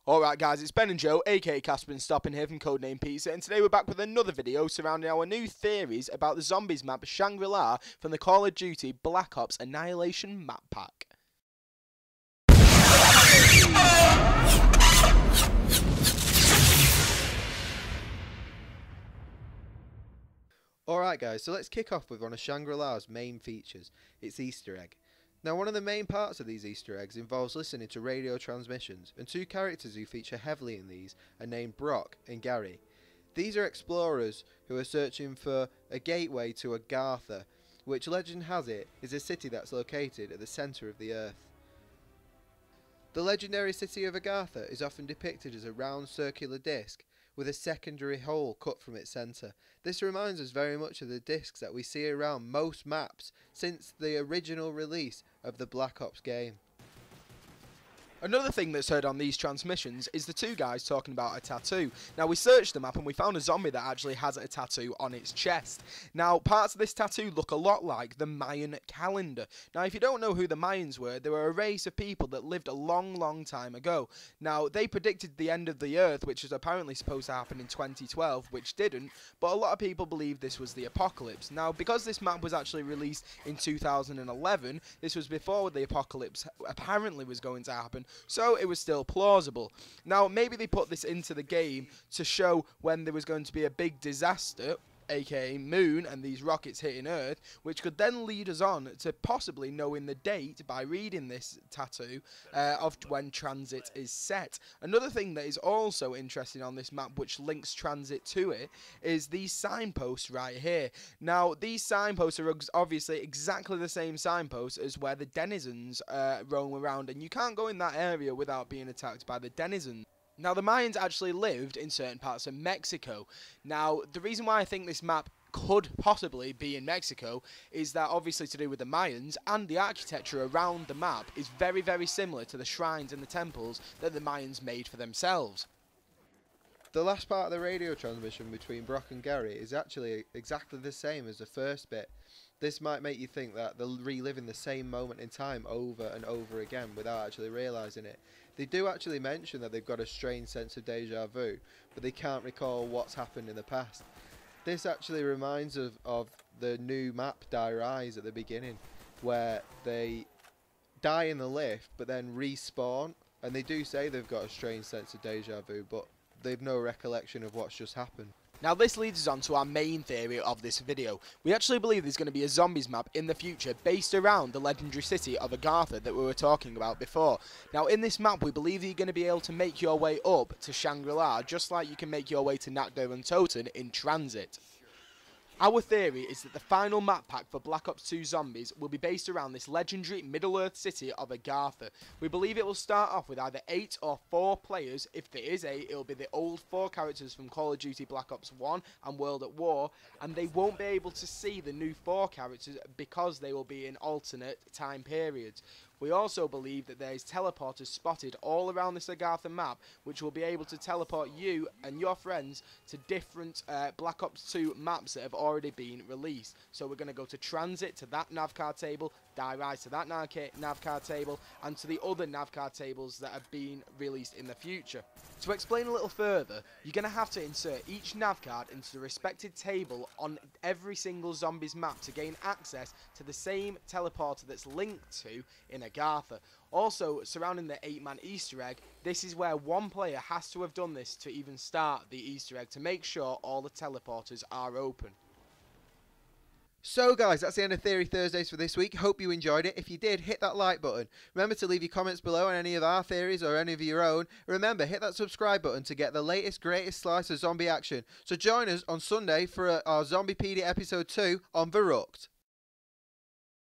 Alright guys, it's Ben and Joe, aka Casper and Stoppin here from Codename Pizza, and today we're back with another video surrounding our new theories about the zombies map Shangri from the Call of Duty Black Ops Annihilation map pack. Alright guys, so let's kick off with one of Shangri-La's main features, its Easter egg. Now one of the main parts of these Easter eggs involves listening to radio transmissions, and two characters who feature heavily in these are named Brock and Gary. These are explorers who are searching for a gateway to Agartha, which legend has it is a city that's located at the centre of the earth. The legendary city of Agartha is often depicted as a round circular disc with a secondary hole cut from its centre. This reminds us very much of the discs that we see around most maps since the original release of the Black Ops game. Another thing that's heard on these transmissions is the two guys talking about a tattoo. Now we searched the map and we found a zombie that actually has a tattoo on its chest. Now parts of this tattoo look a lot like the Mayan calendar. Now if you don't know who the Mayans were, they were a race of people that lived a long time ago. Now they predicted the end of the earth, which was apparently supposed to happen in 2012, which didn't, but a lot of people believe this was the apocalypse. Now because this map was actually released in 2011, this was before the apocalypse apparently was going to happen, so it was still plausible. Now maybe they put this into the game to show when there was going to be a big disaster, aka moon and these rockets hitting earth, which could then lead us on to possibly knowing the date by reading this tattoo of when transit is set. Another thing that is also interesting on this map, which links transit to it, is these signposts right here. Now these signposts are obviously exactly the same signposts as where the denizens roam around, and you can't go in that area without being attacked by the denizens. Now the Mayans actually lived in certain parts of Mexico. Now the reason why I think this map could possibly be in Mexico is that obviously to do with the Mayans, and the architecture around the map is very similar to the shrines and the temples that the Mayans made for themselves. The last part of the radio transmission between Brock and Gary is actually exactly the same as the first bit. This might make you think that they're reliving the same moment in time over and over again without actually realising it. They do actually mention that they've got a strange sense of deja vu, but they can't recall what's happened in the past. This actually reminds us of the new map Die Rise at the beginning, where they die in the lift but then respawn, and they do say they've got a strange sense of deja vu, but they've no recollection of what's just happened. Now this leads us on to our main theory of this video. We actually believe there's going to be a zombies map in the future based around the legendary city of Agartha that we were talking about before. Now in this map we believe that you're going to be able to make your way up to Shangri-La just like you can make your way to Nakdo and Toten in transit. Our theory is that the final map pack for Black Ops 2 Zombies will be based around this legendary Middle-earth city of Agartha. We believe it will start off with either 8 or 4 players. If there is 8, it will be the old 4 characters from Call of Duty Black Ops 1 and World at War, and they won't be able to see the new 4 characters because they will be in alternate time periods. We also believe that there is teleporters spotted all around this Agartha map, which will be able to teleport you and your friends to different Black Ops 2 maps that have already been released. So we're going to go to Transit, to that navcard table, Die Rise to that navcard table, and to the other navcard tables that have been released in the future. To explain a little further, you're going to have to insert each navcard into the respected table on every single zombies map to gain access to the same teleporter that's linked to in Agartha. Also, surrounding the 8-man Easter egg, this is where one player has to have done this to even start the Easter egg to make sure all the teleporters are open. So guys, that's the end of Theory Thursdays for this week. Hope you enjoyed it. If you did, hit that like button. Remember to leave your comments below on any of our theories or any of your own. Remember, hit that subscribe button to get the latest, greatest slice of zombie action. So join us on Sunday for our Zombiepedia episode 2 on Verrucht.